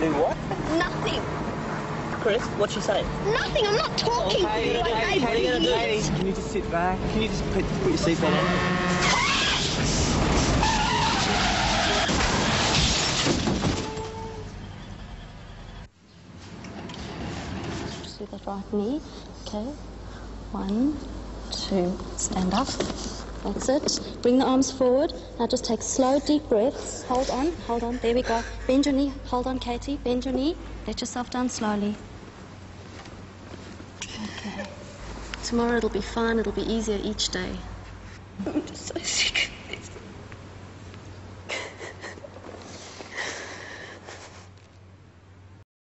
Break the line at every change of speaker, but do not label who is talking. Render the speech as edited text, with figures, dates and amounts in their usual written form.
Do what?
Nothing.
Chris, what'd she say?
Nothing, I'm not talking to you. Okay, please.
Can you just sit back? Can you just put your seatbelt on?
See that right knee. Okay. 1, 2. Stand up. That's it. Bring the arms forward. Now just take slow, deep breaths. Hold on, hold on. There we go. Bend your knee. Hold on, Katie. Bend your knee. Let yourself down slowly. Okay. Tomorrow it'll be fine. It'll be easier each day.
I'm just so sick.